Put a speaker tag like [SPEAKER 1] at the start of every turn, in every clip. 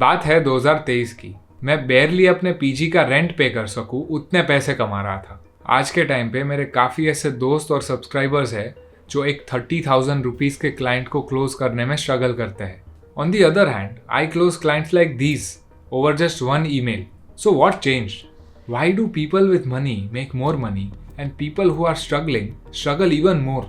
[SPEAKER 1] बात है 2023 की। मैं बेयरली अपने पीजी का रेंट पे कर सकूं उतने पैसे कमा रहा था। आज के टाइम पे मेरे काफ़ी ऐसे दोस्त और सब्सक्राइबर्स हैं जो एक 30,000 रुपीज़ के क्लाइंट को क्लोज करने में स्ट्रगल करते हैं। On the other hand, I close clients like these over just one email. So what changed? Why do people with money make more money and people who are struggling struggle even more?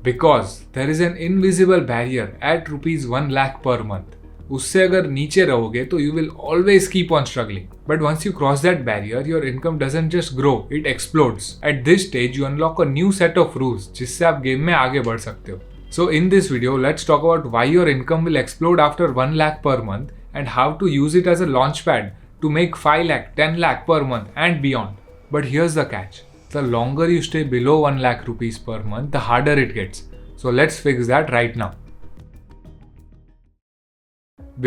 [SPEAKER 1] Because there is an invisible barrier at rupees 1 lakh per month. उससे अगर नीचे रहोगे तो you will always keep on struggling. But once you cross that barrier, your income doesn't just grow, it explodes. At this stage, you unlock a new set of rules जिससे आप game में आगे बढ़ सकते हो. So in this video, let's talk about why your income will explode after 1 lakh per month and how to use it as a launchpad to make 5 lakh, 10 lakh per month and beyond. But here's the catch. The longer you stay below 1 lakh rupees per month, the harder it gets. So let's fix that right now.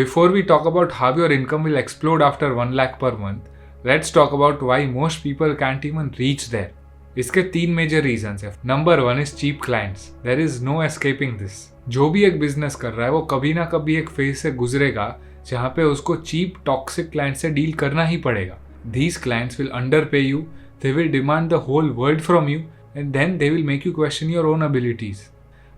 [SPEAKER 1] Before we talk about how your income will explode after 1 lakh per month, let's talk about why most people can't even reach there. इसके 3 major reasons है. Number 1 is cheap clients. There is no escaping this. जो भी एक business कर रहा है वो कभी ना कभी एक फेज से गुजरेगा जहाँ पे उसको चीप टॉक्सिक क्लाइंट से डील करना ही पड़ेगा. These clients will underpay you, they will demand the whole world from you and then they will make you question your own abilities.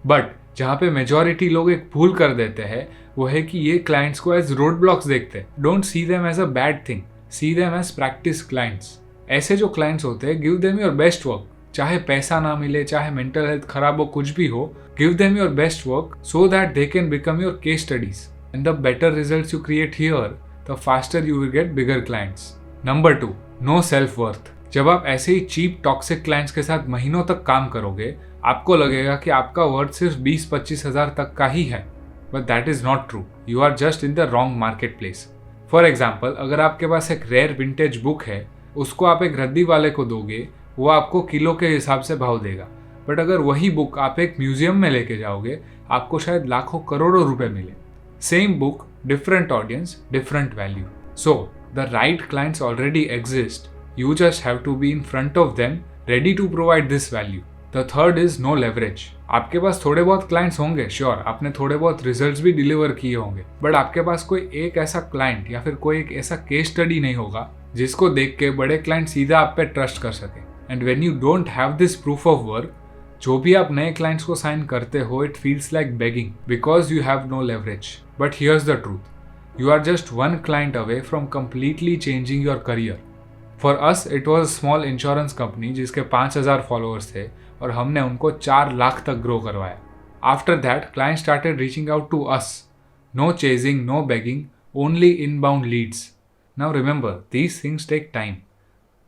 [SPEAKER 1] But जहाँ पे मेजॉरिटी लोग एक भूल कर देते हैं वो है कि ये क्लाइंट्स को एज रोड ब्लॉक्स देखते हैं. Don't see them as a bad thing, see them as practice clients. ऐसे जो क्लाइंट्स होते हैं, give them your best work. चाहे पैसा ना मिले, चाहे मेंटल हेल्थ खराब हो, कुछ भी हो, give them your best work so that they can become your case studies. And the better results you create here, the faster you will get bigger clients. Number 2, no self-worth. जब आप ऐसे ही cheap toxic clients के साथ महीनों तक काम करोगे, आपको लगेगा कि आपका वर्थ सिर्फ 20-25 हज़ार तक का ही है. But that is not true. You are just in the wrong marketplace. For example, अगर आपके पास एक rare vintage book है, उसको आप एक रद्दी वाले को दोगे, वो आपको किलो के हिसाब से भाव देगा. बट अगर वही बुक आप एक म्यूजियम में लेके जाओगे, आपको शायद लाखों करोड़ों रुपए मिले. Same book, different audience, different value. So, the right clients already exist. You just have to be in front of them, ready to provide this value. The third is no leverage. आपके पास थोड़े बहुत clients होंगे, sure, आपने थोड़े बहुत results भी deliver किए होंगे, but आपके पास कोई एक ऐसा client या फिर कोई एक ऐसा case study नहीं होगा जिसको देख के बड़े client सीधा आप पे trust कर सके. And when you don't have this proof of work, जो भी आप नए क्लाइंट्स को साइन करते हो, it feels like begging because you have no leverage. But here's the truth, you are just one client away from completely changing your career. For us it was a small insurance company जिसके 5,000 followers थे और हमने उनको 4 लाख तक grow करवाया. After that client started reaching out to us. No chasing, no begging, only inbound leads. Now remember, these things take time.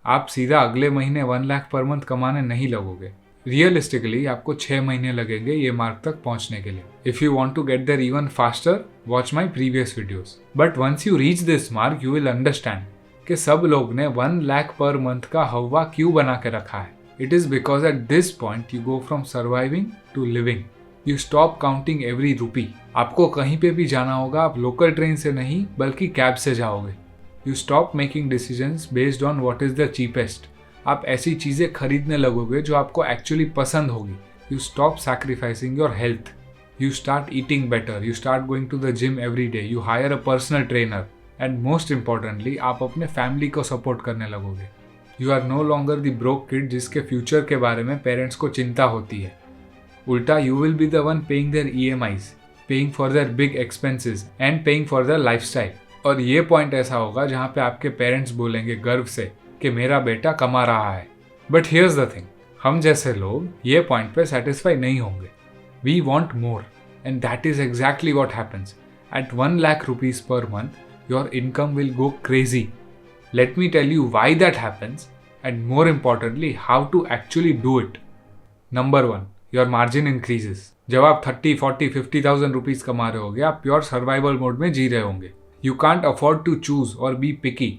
[SPEAKER 1] आप सीधा अगले महीने 1 लाख पर मंथ कमाने नहीं लगोगे. रियलिस्टिकली आपको 6 महीने लगेंगे ये मार्क तक पहुंचने के लिए. If you want to get there even faster, watch my previous videos. But once you reach this mark, you will understand कि सब लोग ने 1 लाख पर मंथ का हवा क्यों बना के रखा है. It is because at this point you go from surviving to living. You stop counting every rupee. आपको कहीं पे भी जाना होगा, आप लोकल ट्रेन से नहीं बल्कि कैब से जाओगे. You stop making decisions based on what is the cheapest. आप ऐसी चीज़ें खरीदने लगोगे जो आपको एक्चुअली पसंद होगी. You stop sacrificing your health. You start eating better. You start going to the gym every day. You hire a personal trainer. And most importantly, आप अपने फैमिली को सपोर्ट करने लगोगे. You are no longer the broke kid जिसके future के बारे में parents को चिंता होती है. उल्टा, you will be the one paying their EMIs, paying for their big expenses and paying for there lifestyle. और ये पॉइंट ऐसा होगा जहाँ पे आपके पेरेंट्स बोलेंगे गर्व से कि मेरा बेटा कमा रहा है. बट हियर्स द थिंग, हम जैसे लोग ये पॉइंट पे सेटिस्फाई नहीं होंगे. We want more and that is exactly what happens. At 1 lakh rupees per month your income will go crazy. Let me tell you why that happens and more importantly how to actually do it. Number 1, your margin increases. जब आप 30-40-50,000 rupees कमा रहे होगे, आप pure survival mode में जी रहे होंगे. You can't afford to choose or be picky.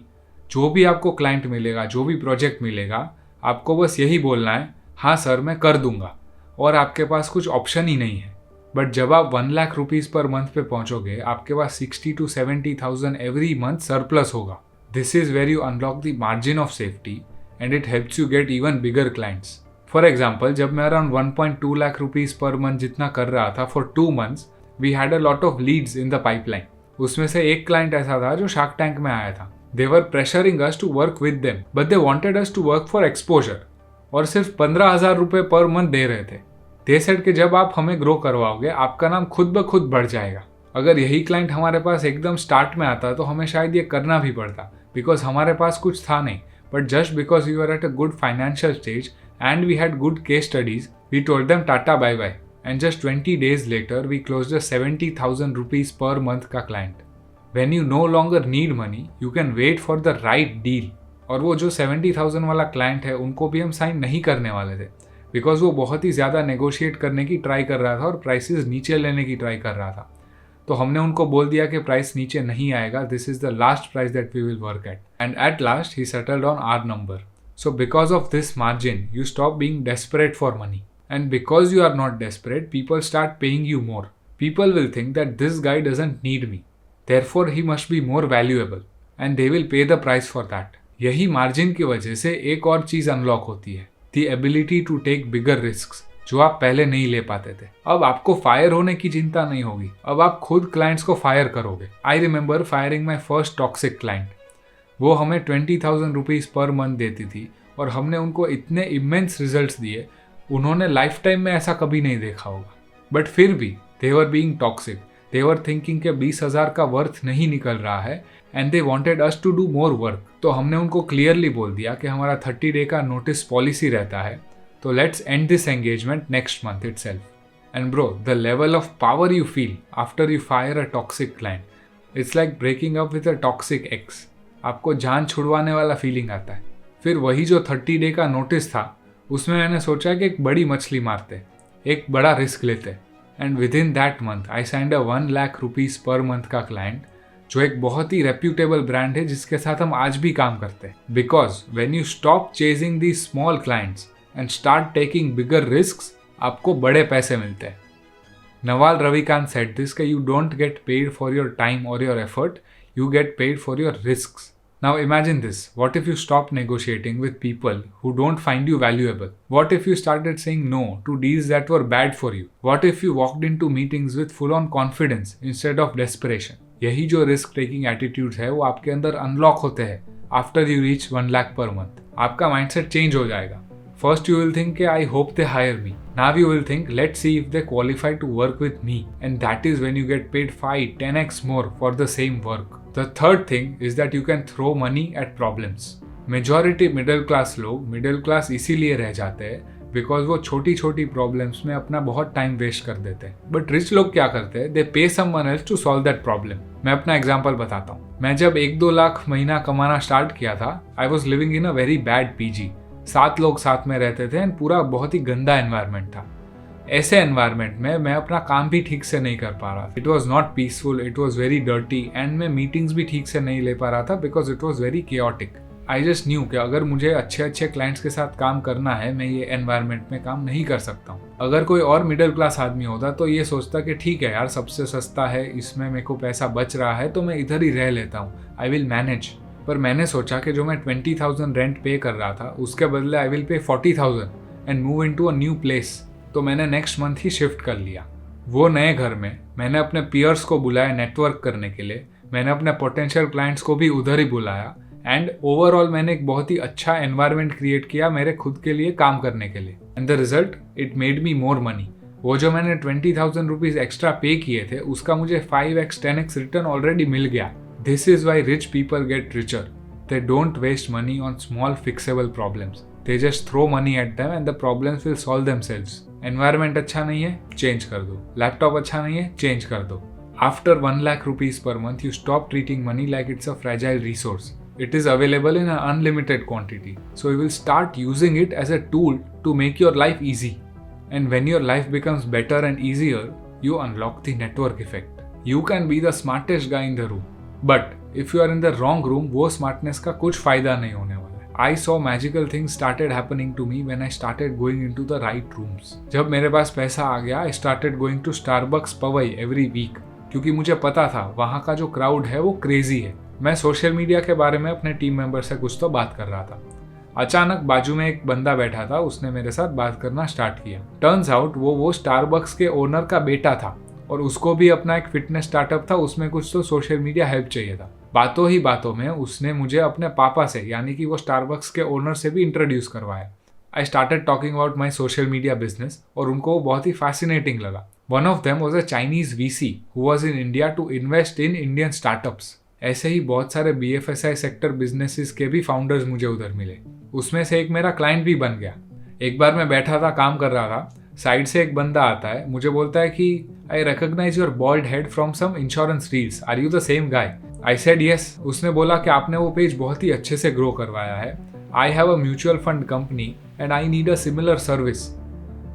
[SPEAKER 1] जो भी आपको क्लाइंट मिलेगा, जो भी प्रोजेक्ट मिलेगा, आपको बस यही बोलना है, हाँ सर मैं कर दूंगा, और आपके पास कुछ ऑप्शन ही नहीं है. बट जब आप 1 लाख रुपीज़ पर मंथ पे पहुंचोगे, आपके पास 60 to 70,000 एवरी मंथ सरप्लस होगा. This is where you unlock the margin of safety and it helps you get even bigger clients. For example, जब मैं around 1.2 lakh rupees per month जितना कर रहा था for 2 months, we had a lot of leads in the pipeline. उसमें से एक client ऐसा था जो शार्क टैंक में आया था। They were pressuring us to work with them but they wanted us to work for exposure, और सिर्फ 15,000 रुपये पर मंथ दे रहे थे। दे सेड कि जब आप हमें ग्रो करवाओगे आपका नाम खुद ब खुद बढ़ जाएगा। अगर यही क्लाइंट हमारे पास एकदम स्टार्ट में आता तो हमें शायद ये करना भी पड़ता, बिकॉज हमारे पास कुछ था नहीं। But just because we were at a good financial stage and we had good case studies, we told them tata bye bye, and just 20 days later we closed a 70,000 rupees per month का client. When you no longer need money, you can wait for the right deal. और वो जो 70,000 वाला client है उनको भी हम sign नहीं करने वाले थे, बिकॉज वो बहुत ही ज़्यादा नेगोशिएट करने की ट्राई कर रहा था और प्राइसेस नीचे लेने की ट्राई कर रहा था। तो हमने उनको बोल दिया कि प्राइस नीचे नहीं आएगा, this is the last price that we will work at, and at last he settled on our number. So because of this margin, you stop being desperate for money. And because you are not desperate, people start paying you more. People will think that this guy doesn't need me. Therefore, he must be more valuable. And they will pay the price for that. यही margin की वजह से एक और चीज़ unlock होती है. The ability to take bigger risks, जो आप पहले नहीं ले पाते थे. अब आपको फायर होने की चिंता नहीं होगी. अब आप खुद क्लाइंट्स को फायर करोगे. I remember firing my first toxic client. वो हमें 20,000 रुपीज़ पर मंथ देती थी और हमने उनको इतने इमेंस रिजल्ट्स दिए, उन्होंने लाइफ टाइम में ऐसा कभी नहीं देखा होगा। बट फिर भी they were being toxic, they were thinking के 20,000 का वर्थ नहीं निकल रहा है and they wanted us to do more work. तो हमने उनको क्लियरली बोल दिया कि हमारा 30 डे का नोटिस पॉलिसी रहता है, तो let's end this engagement next month itself. And bro, the level of power you feel after you fire a toxic client, it's like breaking up with a toxic ex. आपको जान छुड़वाने वाला feeling आता है। फिर वही जो 30 डे का notice था, उसमें मैंने सोचा कि एक बड़ी मछली मारते, एक बड़ा रिस्क लेते, and with in that month I signed a 1 lakh rupees per month का क्लाइंट, जो एक बहुत ही रेप्यूटेबल ब्रांड है जिसके साथ हम आज भी काम करते हैं। Because when you stop chasing the small clients and start taking bigger risks, आपको बड़े पैसे मिलते हैं। नवाल रविकांत सेड दिस कि you don't get paid for your time और your effort, you get paid for your risks. Now imagine this, what if you stop negotiating with people who don't find you valuable? What if you started saying no to deals that were bad for you? What if you walked into meetings with full on confidence instead of desperation? यही जो risk taking attitudes है वो आपके अंदर unlock होते हैं after you reach 1 lakh per month. आपका mindset change हो जाएगा. First you will think I hope they hire me. Now you will think let's see if they qualify to work with me, and that is when you get paid 5-10x more for the same work. The third thing is that you can throw money at problems. Majority middle class लोग middle class इसीलिए रह जाते हैं because वो छोटी छोटी problems में अपना बहुत टाइम वेस्ट कर देते हैं। बट रिच लोग क्या करते हैं, they pay someone else to solve that problem. मैं अपना एग्जांपल बताता हूँ। मैं जब 1-2 लाख महीना कमाना स्टार्ट किया था, I was living in a very bad PG. 7 लोग साथ में रहते थे एंड पूरा बहुत ही गंदा एनवायरनमेंट था। ऐसे एनवायरनमेंट में मैं अपना काम भी ठीक से नहीं कर पा रहा था। It was not peaceful, it was very dirty, and मैं मीटिंग्स भी ठीक से नहीं ले पा रहा था because it was very chaotic. I just new कि अगर मुझे अच्छे अच्छे क्लाइंट्स के साथ काम करना है, मैं ये एनवायरनमेंट में काम नहीं कर सकता हूँ। अगर कोई और मिडिल क्लास आदमी होता तो ये सोचता कि ठीक है यार, सबसे सस्ता है, इसमें मेरे को पैसा बच रहा है तो मैं इधर ही रह लेता हूँ, आई विल मैनेज। पर मैंने सोचा कि जो मैं 20,000 रेंट पे कर रहा था उसके बदले आई will pay 40,000 and move into a new place. तो मैंने नेक्स्ट मंथ ही शिफ्ट कर लिया। वो नए घर में मैंने अपने पीयर्स को बुलाया नेटवर्क करने के लिए, मैंने अपने पोटेंशियल क्लाइंट्स को भी उधर ही बुलाया, एंड ओवरऑल मैंने एक बहुत ही अच्छा एनवायरनमेंट क्रिएट किया मेरे खुद के लिए काम करने के लिए। And the result, it made me more money. वो जो मैंने 20,000 रुपीज एक्स्ट्रा पे किए थे उसका मुझे 5x 10x रिटर्न ऑलरेडी मिल गया। This is why rich people get richer. They don't waste money on small fixable problems, they just throw money at them and the problems will solve themselves. Environment अच्छा नहीं है, change कर दो। Laptop अच्छा नहीं है, चेंज कर दो। After 1 lakh rupees per month you stop treating money like it's a fragile resource. It is available in an unlimited quantity. So you will start using it as a tool to make your life easy. And when your life becomes better and easier, you unlock the network effect. You can be the smartest guy in the room. But if you are in the wrong room, वो smartness का कुछ फायदा नहीं होने वाला है. I saw magical things started happening to me when I started going into the right rooms. जब मेरे पास पैसा आ गया, I started going to Starbucks Powai every week. क्योंकि मुझे पता था वहाँ का जो क्राउड है वो क्रेजी है। मैं सोशल मीडिया के बारे में अपने टीम मेंबर से कुछ तो बात कर रहा था। अचानक बाजू में एक बंदा बैठा था, उसने मेरे साथ बात करना स्टार्ट किया। टर्न्स आउट वो स्टारबक्स के ओनर का बेटा था और उसको भी अपना एक फिटनेस स्टार्टअप था, उसमें कुछ तो सोशल मीडिया हेल्प चाहिए था। बातों ही बातों में उसने मुझे अपने पापा से, यानी कि वो स्टारबक्स के ओनर से भी इंट्रोड्यूस करवाया। I started talking about my social media business और उनको वो बहुत ही फैसिनेटिंग लगा। One of them was a Chinese VC who was in India to invest in Indian startups. ऐसे ही बहुत सारे BFSI सेक्टर बिजनेसेस के भी फाउंडर्स मुझे उधर मिले। उसमें से एक मेरा क्लाइंट भी बन गया। एक बार मैं बैठा था, काम कर रहा था, साइड से एक बंदा आता है, मुझे बोलता है कि I recognise your bald head from some insurance reels, are you the same guy? I said yes. उसने बोला कि आपने वो पेज बहुत ही अच्छे से ग्रो करवाया है। I have a mutual fund company and I need a similar service.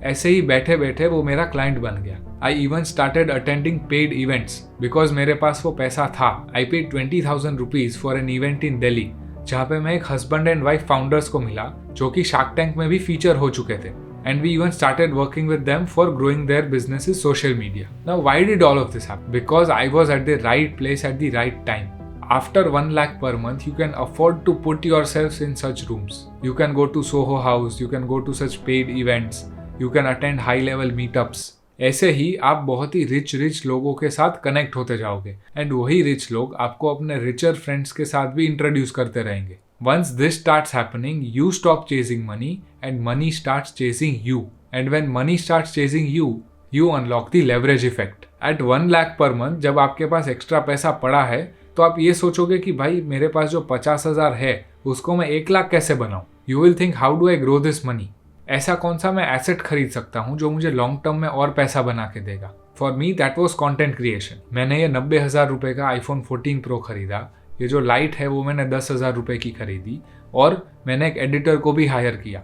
[SPEAKER 1] ऐसे ही बैठे बैठे वो मेरा क्लाइंट बन गया। I even started attending paid events because मेरे पास वो पैसा था। I paid 20,000 rupees for an event in Delhi, जहाँ पे मैं एक हस्बैंड एंड वाइफ फाउंडर्स को मिला जो कि शार्क टैंक में भी फीचर हो चुके थे। And we even started working with them for growing their businesses social media. Now, why did all of this happen? Because I was at the right place at the right time. After 1 lakh per month, you can afford to put yourselves in such rooms. You can go to Soho House, you can go to such paid events, you can attend high-level meetups. ऐसे ही आप बहुत ही rich लोगों के साथ connect होते जाओगे and वही rich लोग आपको अपने रिचर फ्रेंड्स के साथ भी इंट्रोड्यूस करते रहेंगे। Once this starts happening, you stop chasing money and money starts chasing you. And when money starts chasing you, you unlock the leverage effect. At 1 lakh per month, जब आपके पास extra पैसा पड़ा है तो आप ये सोचोगे कि भाई मेरे पास जो 50,000 है उसको मैं 1 लाख कैसे बनाऊं? You will think how do I grow this money? ऐसा कौन सा मैं एसेट खरीद सकता हूँ जो मुझे लॉन्ग टर्म में और पैसा बना के देगा? For me that was content creation. मैंने ये 90,000 रुपये का iPhone 14 Pro खरीदा। ये जो लाइट है वो मैंने 10,000 रुपये की खरीदी और मैंने एक एडिटर को भी हायर किया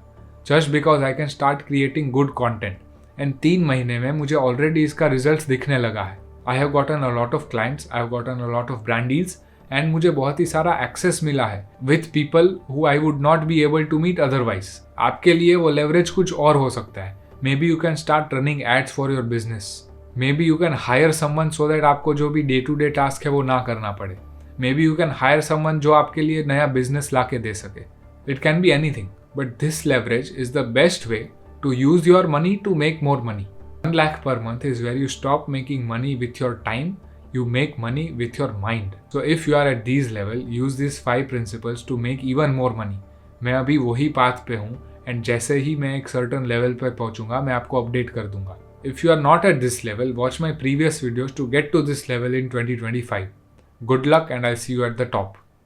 [SPEAKER 1] just because I can start creating good content. And 3 महीने में मुझे ऑलरेडी इसका रिजल्ट दिखने लगा है। I have gotten a lot of clients, I have gotten a lot of brand deals एंड मुझे बहुत ही सारा एक्सेस मिला है with people who I would not be able to meet otherwise. आपके लिए वो लेवरेज कुछ और हो सकता है। Maybe you can start running ads for your business. Maybe you can hire someone so that आपको जो भी डे टू डे टास्क है वो ना करना पड़े। Maybe you can hire someone जो आपके लिए नया बिजनेस ला के दे सके। It can be anything, but this leverage is the best way to use your money to make more money. 1 lakh per month is where you stop making money with your time, you make money with your mind. So if you are at these level, use these 5 principles to make even more money. मैं अभी वही path पे हूँ and जैसे ही मैं एक certain level पर पहुँचूंगा मैं आपको अपडेट कर दूंगा। If you are not at this level, watch my previous videos to get to this level in 2025. Good luck and I'll see you at the top.